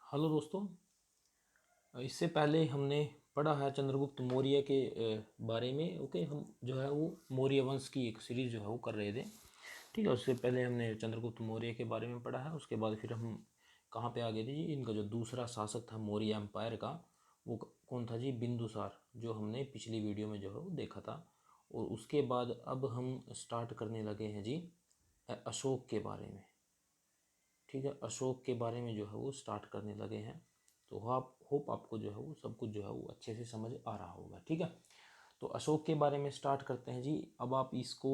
Hello दोस्तों। इससे पहले हमने पढ़ा है चंद्रगुप्त मौर्य के बारे में। ओके, हम जो है वो मौर्य वंश की एक सीरीज़ जो है वो कर रहे थे। ठीक है, उससे पहले हमने चंद्रगुप्त मौर्य के बारे में पढ़ा है। उसके बाद फिर हम कहाँ पे आ गए थे जी? इनका जो दूसरा शासक था मौर्य एम्पायर का, वो कौन था जी? बिंदुसार, जो हमने पिछली वीडियो में जो है वो देखा था। और उसके बाद अब हम स्टार्ट करने लगे हैं जी अशोक के बारे में। ठीक है, अशोक के बारे में जो है वो स्टार्ट करने लगे हैं। तो आप होप आपको जो है वो सब कुछ जो है वो अच्छे से समझ आ रहा होगा। ठीक है, तो अशोक के बारे में स्टार्ट करते हैं जी। अब आप इसको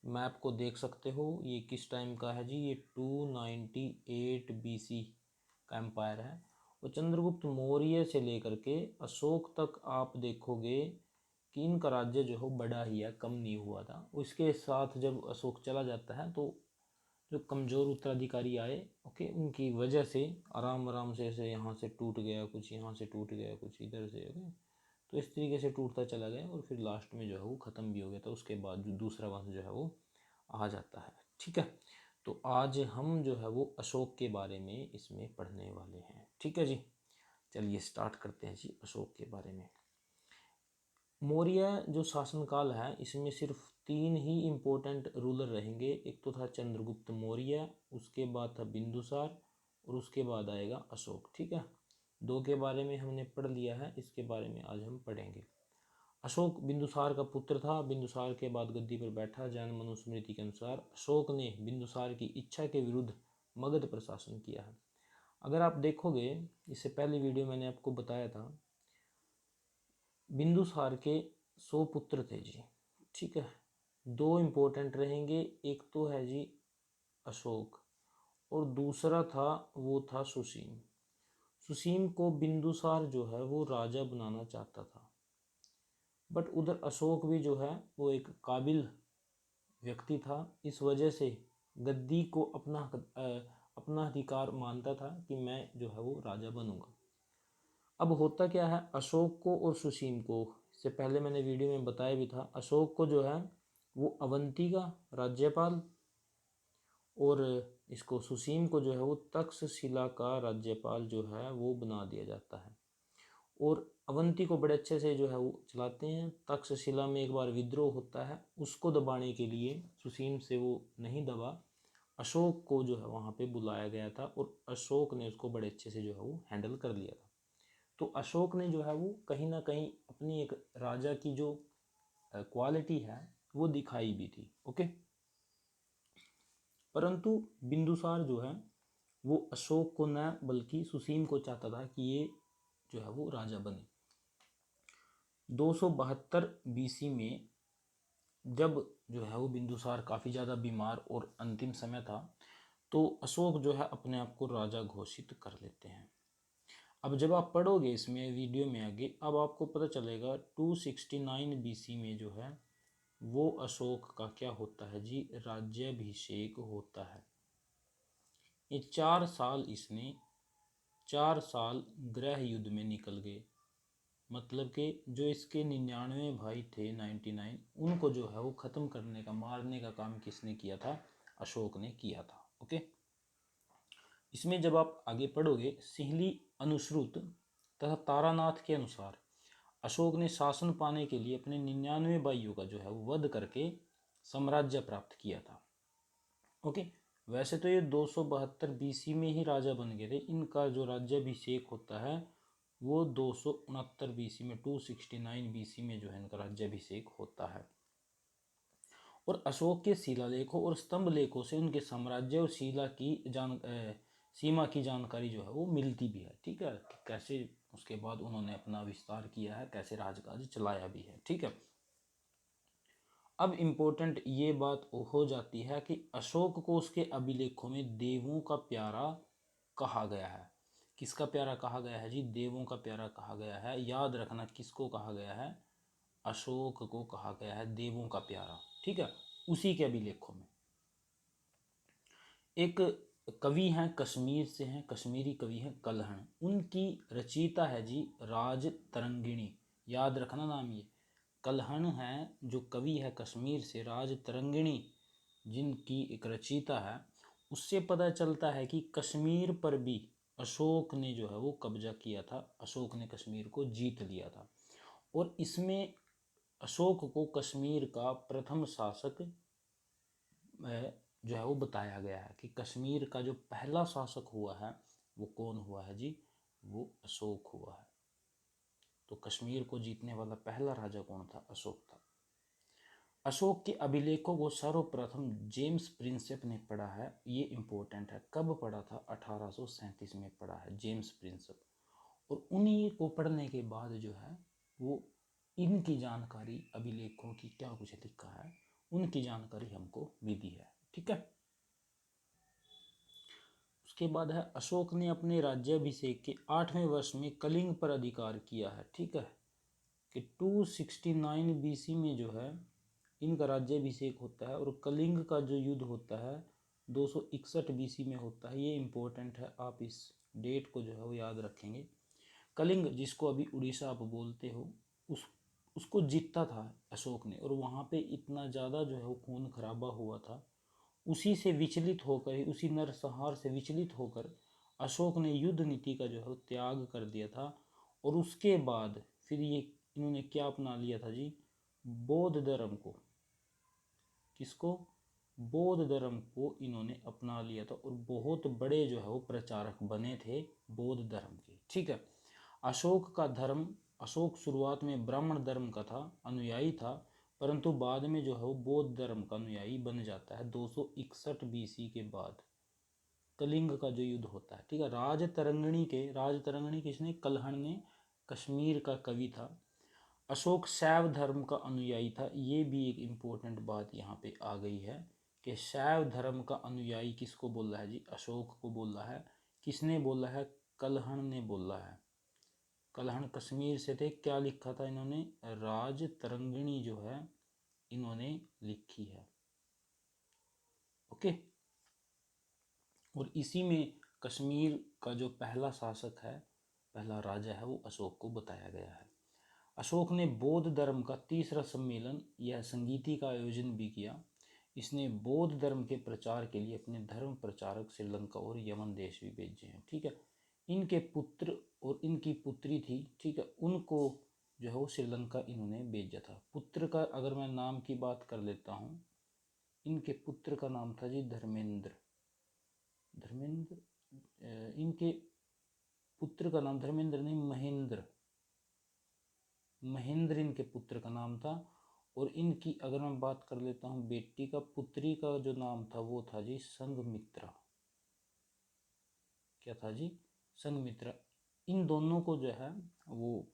मैप को देख सकते हो। ये किस टाइम का है जी? ये 298 BC का एम्पायर है। और चंद्रगुप्त मौर्य से लेकर के अशोक तक आप देखोगे कि इनका राज्य जो है बड़ा ही है, कम नहीं हुआ था। उसके साथ जब अशोक चला जाता है तो जो कमज़ोर उत्तराधिकारी आए, ओके, उनकी वजह से आराम आराम से ऐसे यहाँ से टूट गया, कुछ यहाँ से टूट गया, कुछ इधर से, ओके। तो इस तरीके से टूटता चला गया और फिर लास्ट में जो है वो ख़त्म भी हो गया था। उसके बाद जो दूसरा वंश जो है वो आ जाता है। ठीक है, तो आज हम जो है वो अशोक के बारे में इसमें पढ़ने वाले हैं। ठीक है जी, चलिए स्टार्ट करते हैं जी अशोक के बारे में। मौर्य जो शासनकाल है इसमें सिर्फ तीन ही इम्पोर्टेंट रूलर रहेंगे। एक तो था चंद्रगुप्त मौर्य, उसके बाद था बिंदुसार, और उसके बाद आएगा अशोक। ठीक है, दो के बारे में हमने पढ़ लिया है, इसके बारे में आज हम पढ़ेंगे। अशोक बिंदुसार का पुत्र था। बिंदुसार के बाद गद्दी पर बैठा। जैन मनुस्मृति के अनुसार अशोक ने बिंदुसार की इच्छा के विरुद्ध मगध पर शासन किया है। अगर आप देखोगे, इससे पहले वीडियो मैंने आपको बताया था, बिंदुसार के 100 पुत्र थे जी। ठीक है, दो इम्पोर्टेंट रहेंगे, एक तो है जी अशोक और दूसरा था वो था सुसीम। सुसीम को बिंदुसार जो है वो राजा बनाना चाहता था, बट उधर अशोक भी जो है वो एक काबिल व्यक्ति था। इस वजह से गद्दी को अपना अधिकार मानता था कि मैं जो है वो राजा बनूंगा। अब होता क्या है, अशोक को और सुसीम को, इससे पहले मैंने वीडियो में बताया भी था, अशोक को जो है वो अवंती का राज्यपाल और इसको सुसीम को जो है वो तक्षशिला का राज्यपाल जो है वो बना दिया जाता है। और अवंती को बड़े अच्छे से जो है वो चलाते हैं। तक्षशिला में एक बार विद्रोह होता है, उसको दबाने के लिए सुसीम से वो नहीं दबा, अशोक को जो है वहाँ पे बुलाया गया था और अशोक ने उसको बड़े अच्छे से जो है वो हैंडल कर लिया था। तो अशोक ने जो है वो कहीं ना कहीं अपनी एक राजा की जो क्वालिटी है वो दिखाई भी थी। ओके, परंतु बिंदुसार जो है वो अशोक को न बल्कि सुसीम को चाहता था कि ये जो है वो राजा बने। 272 BC में जब जो है वो बिंदुसार काफ़ी ज़्यादा बीमार और अंतिम समय था, तो अशोक जो है अपने आप को राजा घोषित कर लेते हैं। अब जब आप पढ़ोगे इसमें वीडियो में आगे, अब आपको पता चलेगा 269 BC में जो है वो अशोक का क्या होता है जी? राज्याभिषेक होता है। ये 4 साल इसने 4 साल गृह युद्ध में निकल गए। मतलब कि जो इसके 99 भाई थे, 99, उनको जो है वो ख़त्म करने का, मारने का काम किसने किया था? अशोक ने किया था। ओके, इसमें जब आप आगे पढ़ोगे, सिंहली अनुश्रुत तथा तारानाथ के अनुसार अशोक ने शासन पाने के लिए अपने 99 भाइयों का जो है वो वध करके साम्राज्य प्राप्त किया था। ओके, वैसे तो ये 272 BC में ही राजा बन गए थे। इनका जो राज्याभिषेक होता है वो 269 BC में, 269 BC में जो है इनका राज्याभिषेक होता है। और अशोक के शिलालेखों और स्तंभ लेखों से उनके साम्राज्य और सीमा की जानकारी जो है वो मिलती भी है। ठीक है, कि कैसे उसके बाद उन्होंने अपना विस्तार किया है, कैसे राजकाज चलाया भी है। ठीक है, अब इम्पोर्टेंट ये बात हो जाती है कि अशोक को उसके अभिलेखों में देवों का प्यारा कहा गया है। किसका प्यारा कहा गया है जी? देवों का प्यारा कहा गया है। याद रखना, किसको कहा गया है? अशोक को कहा गया है देवों का प्यारा। ठीक है, उसी के अभिलेखों में एक कवि हैं, कश्मीर से हैं, कश्मीरी कवि हैं कलहण, उनकी रचयिता है जी राज तरंगिणी। याद रखना नाम ये। कलहण है जो कवि है कश्मीर से, राज तरंगिणी जिनकी एक रचयिता है। उससे पता चलता है कि कश्मीर पर भी अशोक ने जो है वो कब्जा किया था, अशोक ने कश्मीर को जीत लिया था। और इसमें अशोक को कश्मीर का प्रथम शासक जो है वो बताया गया है कि कश्मीर का जो पहला शासक हुआ है वो कौन हुआ है जी, वो अशोक हुआ है। तो कश्मीर को जीतने वाला पहला राजा कौन था, अशोक था। अशोक के अभिलेखों को सर्वप्रथम जेम्स प्रिंसेप ने पढ़ा है, ये इंपॉर्टेंट है। कब पढ़ा था, 1837 में पढ़ा है जेम्स प्रिंसेप। और उन्हीं को पढ़ने के बाद जो है वो इनकी जानकारी, अभिलेखों की क्या कुछ लिखा है उनकी जानकारी हमको मिली है, ठीक है। उसके बाद है अशोक ने अपने राज्याभिषेक के 8वें वर्ष में कलिंग पर अधिकार किया है, ठीक है। कि 269 बीसी में जो है इनका राज्याभिषेक होता है, और कलिंग का जो युद्ध होता है 261 बीसी में होता है। ये इंपॉर्टेंट है, आप इस डेट को जो है वो याद रखेंगे। कलिंग, जिसको अभी उड़ीसा आप बोलते हो, उसको जीता था अशोक ने, और वहाँ पे इतना ज़्यादा जो है वो खून खराबा हुआ था। उसी से विचलित होकर ही, उसी नरसंहार से विचलित होकर अशोक ने युद्ध नीति का जो है वो त्याग कर दिया था। और उसके बाद फिर ये इन्होंने क्या अपना लिया था जी, बौद्ध धर्म को। किसको, बौद्ध धर्म को इन्होंने अपना लिया था, और बहुत बड़े जो है वो प्रचारक बने थे बौद्ध धर्म के, ठीक है। अशोक का धर्म, अशोक शुरुआत में ब्राह्मण धर्म का था, अनुयायी था, परंतु बाद में जो है वो बौद्ध धर्म का अनुयायी बन जाता है 261 बीसी के बाद। कलिंग का जो युद्ध होता है, ठीक है। राजतरंगिणी किसने, कल्हण ने, कश्मीर का कवि था। अशोक शैव धर्म का अनुयायी था, ये भी एक इम्पोर्टेंट बात यहाँ पे आ गई है कि शैव धर्म का अनुयायी किसको बोल रहा है जी, अशोक को बोल रहा है। किसने बोला है, कल्हण ने बोला है। कल्हण कश्मीर से थे। क्या लिखा था इन्होंने, राजतरंगिणी जो है इन्होंने लिखी है, ओके। और इसी में कश्मीर का जो पहला शासक है, पहला राजा है, वो अशोक को बताया गया है। अशोक ने बौद्ध धर्म का तीसरा सम्मेलन या संगीति का आयोजन भी किया। इसने बौद्ध धर्म के प्रचार के लिए अपने धर्म प्रचारक श्रीलंका और यमन देश भी भेजे हैं, ठीक है। इनके पुत्र और इनकी पुत्री थी, ठीक है, उनको जो है वो श्रीलंका इन्होंने भेजा था। पुत्र का अगर मैं नाम की बात कर लेता हूँ, इनके पुत्र का नाम था जी धर्मेंद्र। इनके पुत्र का नाम धर्मेंद्र नहीं, महेंद्र। महेंद्र इनके पुत्र का नाम था। और इनकी अगर मैं बात कर लेता हूँ बेटी का, पुत्री का जो नाम था वो था जी संघमित्रा। क्या था जी, संघमित्रा। इन दोनों को जो है वो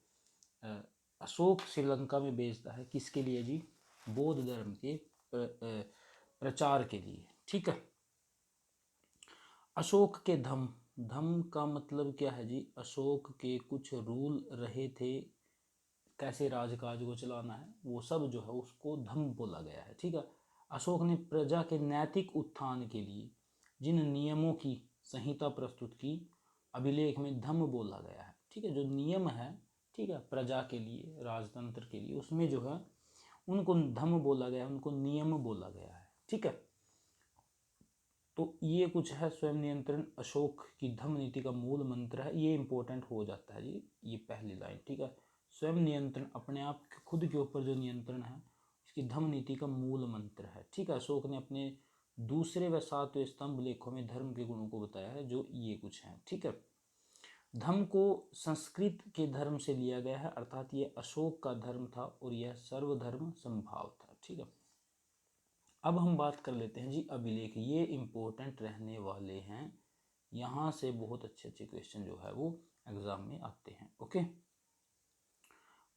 अशोक श्रीलंका में भेजता है, किसके लिए जी, बौद्ध धर्म के प्रचार के लिए, ठीक है। अशोक के धम, धम का मतलब क्या है जी, अशोक के कुछ रूल रहे थे, कैसे राजकाज को चलाना है, वो सब जो है उसको धम बोला गया है, ठीक है। अशोक ने प्रजा के नैतिक उत्थान के लिए जिन नियमों की संहिता प्रस्तुत की, अभिलेख में धम बोला गया है, ठीक है। जो नियम है, ठीक है, प्रजा के लिए, राजतंत्र के लिए, उसमें जो है उनको धम बोला गया, उनको नियम बोला गया है, ठीक है। तो ये कुछ है स्वयं नियंत्रण, अशोक की धम्म नीति का मूल मंत्र है। ये इंपॉर्टेंट हो जाता है जी, ये पहली लाइन, ठीक है। स्वयं नियंत्रण, अपने आप खुद के ऊपर जो नियंत्रण है, इसकी धम्म नीति का मूल मंत्र है, ठीक है। अशोक ने अपने दूसरे व सातवें स्तंभ लेखों में धर्म के गुणों को बताया है, जो ये कुछ है, ठीक है। धम्म को संस्कृत के धर्म से लिया गया है, अर्थात ये अशोक का धर्म था और यह सर्वधर्म संभाव था, ठीक है। अब हम बात कर लेते हैं जी अभिलेख, ये इंपॉर्टेंट रहने वाले हैं, यहाँ से बहुत अच्छे अच्छे क्वेश्चन जो है वो एग्जाम में आते हैं, ओके।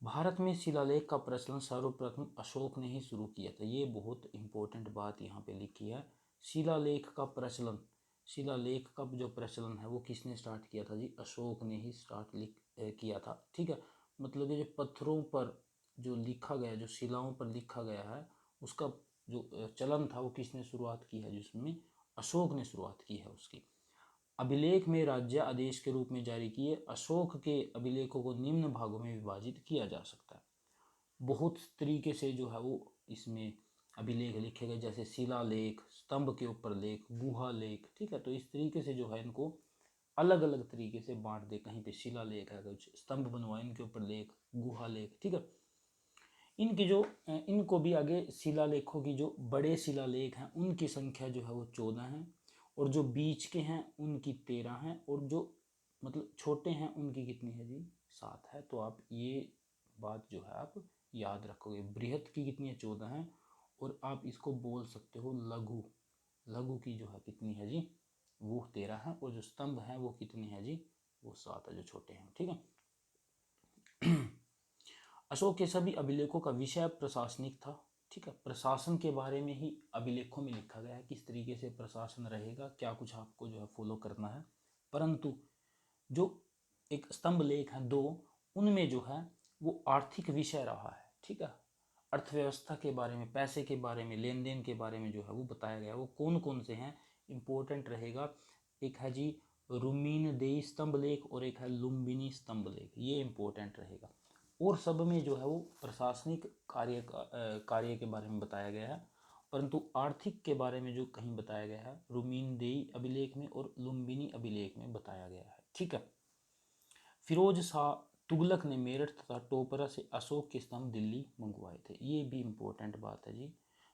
भारत में शिलालेख का प्रचलन सर्वप्रथम अशोक ने ही शुरू किया था, ये बहुत इंपॉर्टेंट बात यहाँ पे लिखी है। शिलालेख का प्रचलन, शिलालेख का जो प्रचलन है वो किसने स्टार्ट किया था जी, अशोक ने ही किया था, ठीक है। मतलब ये जो पत्थरों पर जो लिखा गया, जो शिलाओं पर लिखा गया है, उसका जो चलन था वो किसने शुरुआत की है, जिसमें अशोक ने शुरुआत की है उसकी। अभिलेख में राज्य आदेश के रूप में जारी किए। अशोक के अभिलेखों को निम्न भागों में विभाजित किया जा सकता है। बहुत तरीके से जो है वो इसमें अभिलेख लिखे गए, जैसे शिलालेख, स्तंभ के ऊपर लेख, गुहा लेख, ठीक है। तो इस तरीके से जो है इनको अलग अलग तरीके से बांट दे, कहीं पे शिलालेख है, कुछ स्तंभ बनवाए इनके ऊपर लेख, गुहा लेख, ठीक है। इनकी जो इनको भी आगे शिलालेखों की जो बड़े शिलालेख हैं उनकी संख्या जो है वो 14 है, और जो बीच के हैं उनकी 13 है, और जो मतलब छोटे हैं उनकी कितनी है जी 7 है। तो आप ये बात जो है आप याद रखोगे, बृहत की कितनी है 14 है, और आप इसको बोल सकते हो लघु, लघु की जो है कितनी है जी वो 13 है, और जो स्तंभ है वो कितनी है जी वो 7 है, जो छोटे हैं, ठीक है। अशोक के सभी अभिलेखों का विषय प्रशासनिक था, ठीक है। प्रशासन के बारे में ही अभिलेखों में लिखा गया है, किस तरीके से प्रशासन रहेगा, क्या कुछ आपको जो है फॉलो करना है। परंतु जो एक स्तंभ लेख है 2, उनमें जो है वो आर्थिक विषय रहा है, ठीक है। अर्थव्यवस्था के बारे में, पैसे के बारे में, लेन देन के बारे में जो है वो बताया गया है। वो कौन कौन से हैं इंपॉर्टेंट रहेगा, एक है जी रुमीनदेई स्तंभ लेख और एक है लुम्बिनी स्तंभ लेख, ये इंपॉर्टेंट रहेगा। और सब में जो है वो प्रशासनिक कार्य के बारे में बताया गया है, परंतु आर्थिक के बारे में जो कहीं बताया गया है रुमीनदेई अभिलेख में और लुम्बिनी अभिलेख में बताया गया है, ठीक है। फिरोज शाह तुगलक ने मेरठ तथा टोपरा से अशोक के स्तंभ दिल्ली मंगवाए थे, ये भी इम्पोर्टेंट बात है जी।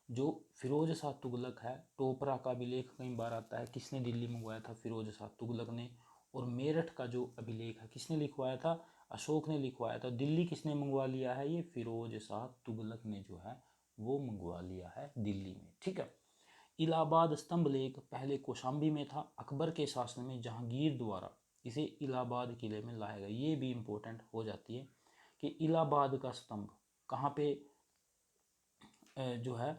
जो फिरोज शाह तुगलक है, टोपरा का अभिलेख कई बार आता है, किसने दिल्ली मंगवाया था, फिरोज शाह तुगलक ने। और मेरठ का जो अभिलेख है किसने लिखवाया था, अशोक ने लिखवाया था। दिल्ली किसने मंगवा लिया है, ये फिरोज शाह तुगलक ने जो है वो मंगवा लिया है दिल्ली में, ठीक है। इलाहाबाद स्तंभ लेख पहले कौशाम्बी में था, अकबर के शासन में जहांगीर द्वारा इसे इलाहाबाद किले में लाया गया। ये भी इम्पोर्टेंट हो जाती है कि इलाहाबाद का स्तंभ कहाँ पे जो है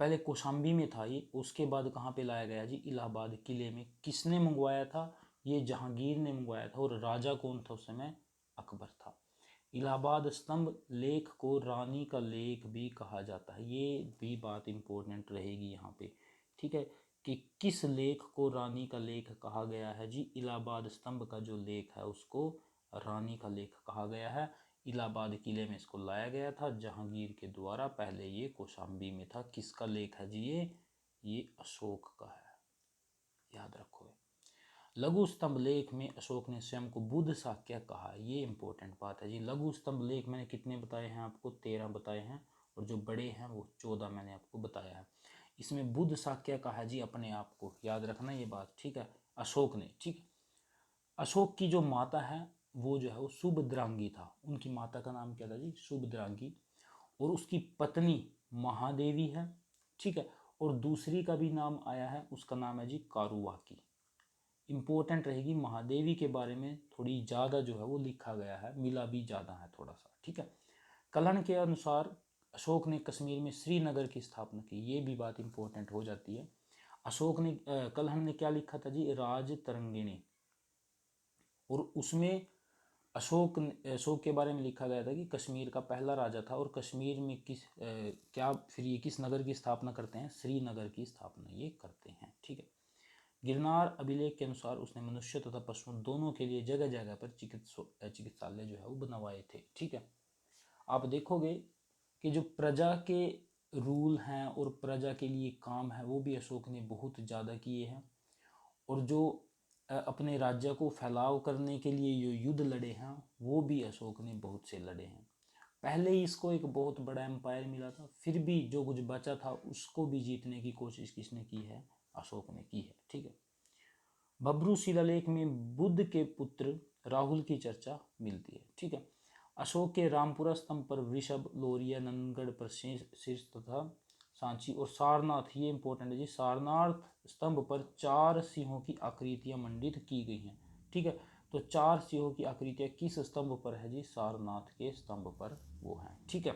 पहले कौशाम्बी में था ये, उसके बाद कहाँ पे लाया गया जी इलाहाबाद किले में। किसने मंगवाया था, ये जहांगीर ने मंगवाया था, और राजा कौन था उस समय, अकबर था। इलाहाबाद स्तंभ लेख को रानी का लेख भी कहा जाता है, ये भी बात इंपॉर्टेंट रहेगी यहाँ पे, ठीक है, कि किस लेख को रानी का लेख कहा गया है जी। इलाहाबाद स्तंभ का जो लेख है उसको रानी का लेख कहा गया है। इलाहाबाद किले में इसको लाया गया था जहांगीर के द्वारा, पहले ये कौशाम्बी में था। किसका लेख है जी ये अशोक का है, याद रखो। लघु स्तंभ लेख में अशोक ने स्वयं को बुद्ध शाक्य कहा, ये इंपॉर्टेंट बात है जी। लघु स्तंभ लेख मैंने कितने बताए हैं आपको, 13 बताए हैं, और जो बड़े हैं वो 14 मैंने आपको बताया है। इसमें बुद्ध शाक्य कहा जी, अपने आप को याद रखना ये बात, ठीक है, अशोक ने, ठीक। अशोक की जो माता है वो जो है वो शुभद्रांगी था, उनकी माता का नाम क्या था जी, शुभद्रांगी। और उसकी पत्नी महादेवी है, ठीक है, और दूसरी का भी नाम आया है, उसका नाम है जी कारुवाकी। इंपॉर्टेंट रहेगी, महादेवी के बारे में थोड़ी ज़्यादा जो है वो लिखा गया है, मिला भी ज़्यादा है थोड़ा सा, ठीक है। कलहण के अनुसार अशोक ने कश्मीर में श्रीनगर की स्थापना की, ये भी बात इंपॉर्टेंट हो जाती है। अशोक ने कलहण ने क्या लिखा था जी, राज तरंगिणी, और उसमें अशोक के बारे में लिखा गया था कि कश्मीर का पहला राजा था, और कश्मीर में क्या फिर ये किस नगर की स्थापना करते हैं, श्रीनगर की स्थापना ये करते हैं, ठीक है। गिरनार अभिलेख के अनुसार उसने मनुष्य तथा पशुओं दोनों के लिए जगह जगह पर चिकित्सालय जो है वो बनवाए थे, ठीक है। आप देखोगे कि जो प्रजा के रूल हैं और प्रजा के लिए काम है वो भी अशोक ने बहुत ज़्यादा किए हैं, और जो अपने राज्य को फैलाव करने के लिए जो युद्ध लड़े हैं वो भी अशोक ने बहुत से लड़े हैं। पहले ही इसको एक बहुत बड़ा एम्पायर मिला था, फिर भी जो कुछ बचा था उसको भी जीतने की कोशिश किसने की है, अशोक ने की है, ठीक है। भब्रू शिलालेख में बुद्ध के पुत्र राहुल की चर्चा मिलती है, ठीक है। अशोक के रामपुरा स्तंभ पर वृषभ, लोरिया, नंदगढ़ पर शीर्ष तथा सांची और सारनाथ, ये इंपॉर्टेंट है जी, सारनाथ स्तंभ पर 4 सिंहों की आकृतियां मंडित की गई हैं, ठीक है। तो 4 सिंहों की आकृतियां किस स्तंभ पर है जी, सारनाथ के स्तंभ पर वो हैं, ठीक है।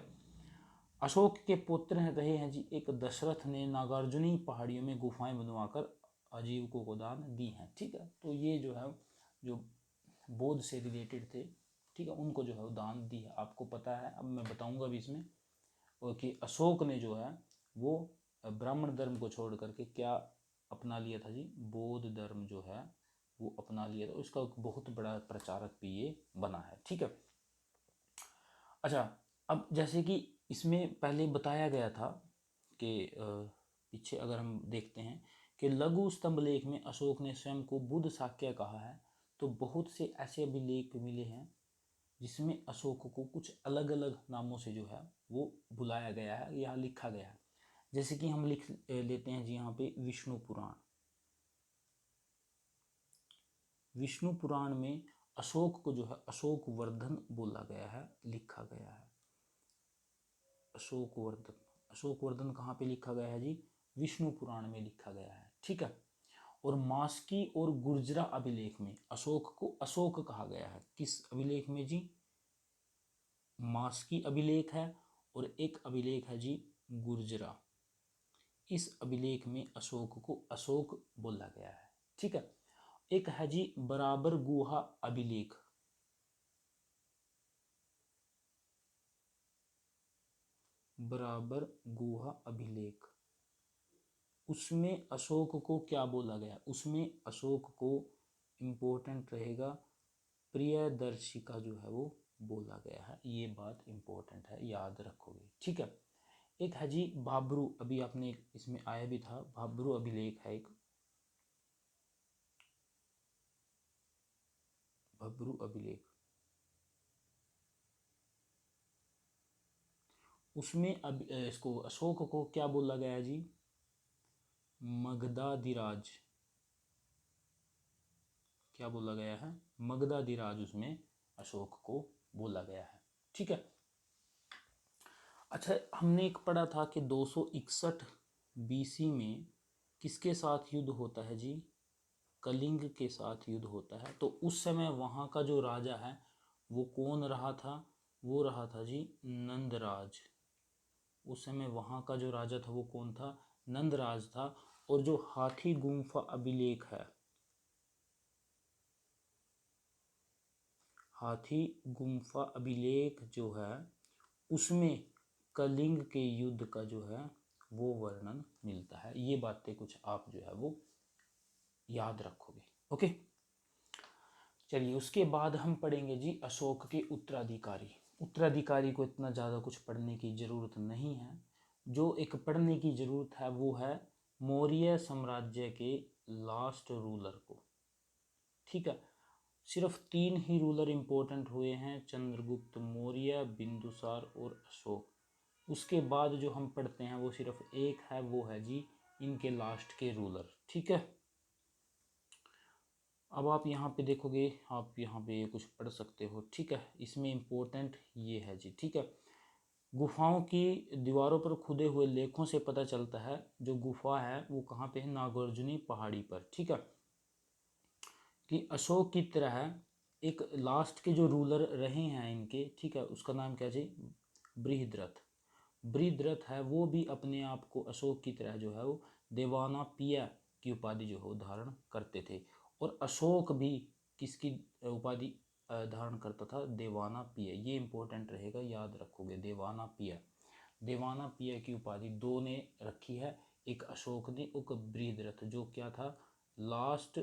अशोक के पुत्र रहे हैं जी एक दशरथ ने नागार्जुनी पहाड़ियों में गुफाएं बनवाकर आजीविकों को दान दी हैं, ठीक है। तो ये जो है जो बौद्ध से रिलेटेड थे, ठीक है, उनको जो है वो दान दी है, आपको पता है। अब मैं बताऊंगा भी इसमें कि अशोक ने जो है वो ब्राह्मण धर्म को छोड़ करके क्या अपना लिया था जी, बौद्ध धर्म जो है वो अपना लिया था, उसका बहुत बड़ा प्रचारक भी ये बना है, ठीक है। अच्छा, अब जैसे कि इसमें पहले बताया गया था कि पीछे अगर हम देखते हैं कि लघु स्तंभ लेख में अशोक ने स्वयं को बुद्ध शाक्य कहा है, तो बहुत से ऐसे अभिलेख मिले हैं जिसमें अशोक को कुछ अलग अलग नामों से जो है वो बुलाया गया है या लिखा गया है। जैसे कि हम लिख लेते हैं जी यहाँ पे विष्णु पुराण। विष्णु पुराण में अशोक को जो है अशोक वर्धन बोला गया है, लिखा गया है अशोक वर्धन। अशोक वर्धन कहाँ पे लिखा गया है जी? विष्णु पुराण में लिखा गया है, ठीक है। और मास्की और गुर्जरा अभिलेख में अशोक को अशोक कहा गया है। किस अभिलेख में जी? मास्की अभिलेख है और एक अभिलेख है जी गुर्जरा। इस अभिलेख में अशोक को अशोक बोला गया है, ठीक है। एक है जी बराबर गुहा अभिलेख। बराबर गुहा अभिलेख, उसमें अशोक को क्या बोला गया? उसमें अशोक को इम्पोर्टेंट रहेगा प्रियदर्शिका जो है वो बोला गया है। ये बात इम्पोर्टेंट है, याद रखोगे, ठीक है। एक है जी भाब्रू, अभी आपने इसमें आया भी था, भाब्रू अभिलेख है एक। भाब्रू अभिलेख, उसमें अब इसको अशोक को क्या बोला गया जी? मगधाधिराज। क्या बोला गया है? मगधाधिराज उसमें अशोक को बोला गया है, ठीक है। अच्छा, हमने एक पढ़ा था कि 261 बीसी में किसके साथ युद्ध होता है जी? कलिंग के साथ युद्ध होता है। तो उस समय वहाँ का जो राजा है वो कौन रहा था? वो रहा था जी नंदराज। उस समय वहाँ का जो राजा था वो कौन था? नंदराज था। और जो हाथी गुम्फा अभिलेख है, हाथी गुम्फा अभिलेख जो है उसमें कलिंग के युद्ध का जो है वो वर्णन मिलता है। ये बातें कुछ आप जो है वो याद रखोगे, ओके। चलिए, उसके बाद हम पढ़ेंगे जी अशोक के उत्तराधिकारी। उत्तराधिकारी को इतना ज़्यादा कुछ पढ़ने की ज़रूरत नहीं है। जो एक पढ़ने की ज़रूरत है वो है मौर्य साम्राज्य के लास्ट रूलर को, ठीक है। सिर्फ 3 ही रूलर इंपॉर्टेंट हुए हैं, चंद्रगुप्त मौर्य, बिंदुसार और अशोक। उसके बाद जो हम पढ़ते हैं वो सिर्फ एक है, वो है जी इनके लास्ट के रूलर, ठीक है। अब आप यहाँ पे देखोगे, आप यहाँ पे कुछ पढ़ सकते हो, ठीक है। इसमें इम्पोर्टेंट ये है जी, ठीक है। गुफाओं की दीवारों पर खुदे हुए लेखों से पता चलता है जो गुफा है वो कहाँ पे है? नागार्जुनी पहाड़ी पर, ठीक है। कि अशोक की तरह एक लास्ट के जो रूलर रहे हैं इनके, ठीक है, उसका नाम क्या जी? बृहद्रथ। बृहद्रथ है वो भी अपने आप को अशोक की तरह जो है वो देवाना पिया की उपाधि जो है वो धारण करते थे। और अशोक भी किसकी उपाधि धारण करता था? देवाना पिया। ये इंपॉर्टेंट रहेगा, याद रखोगे, देवाना पिया। देवाना पिया की उपाधि दो ने रखी है, एक अशोक ने, एक बृहद्रथ, जो क्या था? लास्ट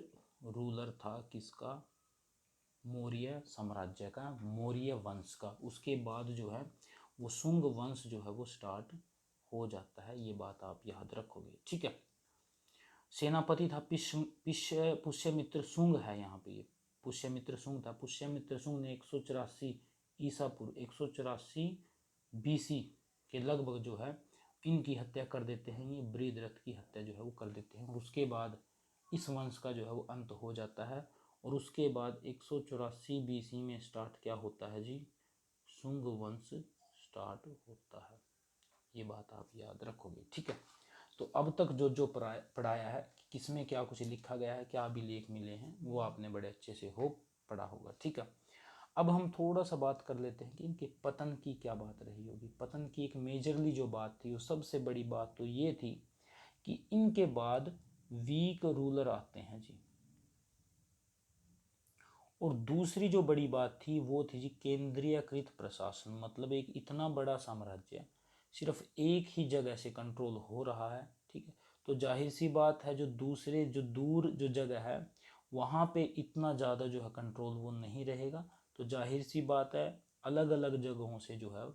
रूलर था किसका? मौर्य साम्राज्य का, मौर्य वंश का। उसके बाद जो है वो शुंग वंश जो है वो स्टार्ट हो जाता है। ये बात आप याद रखोगे, ठीक है। सेनापति था पुष्यमित्र शुंग है यहाँ पे, ये पुष्यमित्र शुंग था। पुष्यमित्र शुंग ने 184 ईसा पूर्व 184 बीसी के लगभग जो है इनकी हत्या कर देते हैं। ये बृहद्रथ की हत्या जो है वो कर देते हैं। और उसके बाद इस वंश का जो है वो अंत हो जाता है। और उसके बाद 184 बीसी में स्टार्ट क्या होता है जी? शुंग वंश स्टार्ट होता है। ये बात आप याद रखोगे, ठीक है। तो अब तक जो जो पढ़ाया है, किसमें क्या कुछ लिखा गया है, क्या अभिलेख मिले हैं, वो आपने बड़े अच्छे से पढ़ा होगा, ठीक है। अब हम थोड़ा सा बात कर लेते हैं कि इनके पतन की क्या बात रही होगी। पतन की एक मेजरली जो बात थी, वो सबसे बड़ी बात तो ये थी कि इनके बाद वीक रूलर आते हैं जी। और दूसरी जो बड़ी बात थी वो थी जी केंद्रीयकृत प्रशासन। मतलब एक इतना बड़ा साम्राज्य सिर्फ एक ही जगह से कंट्रोल हो रहा है, ठीक है। तो जाहिर सी बात है जो दूसरे जो दूर जो जगह है वहाँ पे इतना ज़्यादा जो है कंट्रोल वो नहीं रहेगा। तो जाहिर सी बात है अलग अलग जगहों से जो है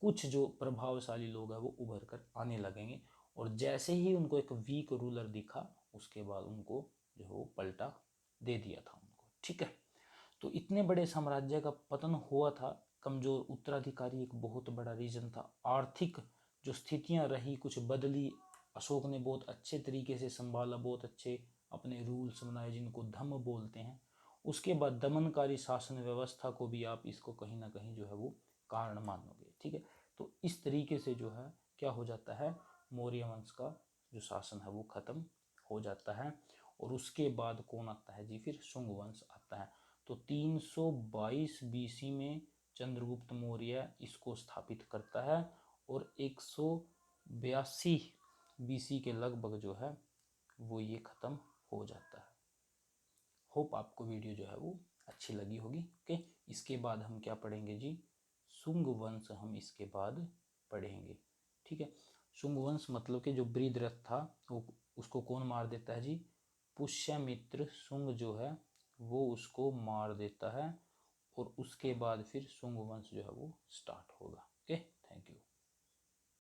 कुछ जो प्रभावशाली लोग हैं वो उभर कर आने लगेंगे। और जैसे ही उनको एक वीक रूलर दिखा उसके बाद उनको जो है वो पलटा दे दिया था उनको, ठीक है। तो इतने बड़े साम्राज्य का पतन हुआ था, कमजोर उत्तराधिकारी एक बहुत बड़ा रीजन था, आर्थिक जो स्थितियां रही कुछ बदली, अशोक ने बहुत अच्छे तरीके से संभाला, बहुत अच्छे अपने रूल्स बनाए जिनको धम्म बोलते हैं। उसके बाद दमनकारी शासन व्यवस्था को भी आप इसको कहीं ना कहीं जो है वो कारण मानोगे, ठीक है। तो इस तरीके से जो है क्या हो जाता है, मौर्य वंश का जो शासन है वो खत्म हो जाता है। और उसके बाद कौन आता है जी, फिर शुंग वंश आता है। तो 322 बीसी में चंद्रगुप्त मौर्य इसको स्थापित करता है और 182 बीसी के लगभग जो है वो ये खत्म हो जाता है। होप आपको वीडियो जो है वो अच्छी लगी होगी। ओके, इसके बाद हम क्या पढ़ेंगे जी, शुंग वंश हम इसके बाद पढ़ेंगे, ठीक है। शुंग वंश मतलब कि जो बृहद्रथ था वो, उसको कौन मार देता है जी, पुष्यमित्र शुंग जो है वो उसको मार देता है और उसके बाद फिर शुंग वंश जो है वो स्टार्ट होगा।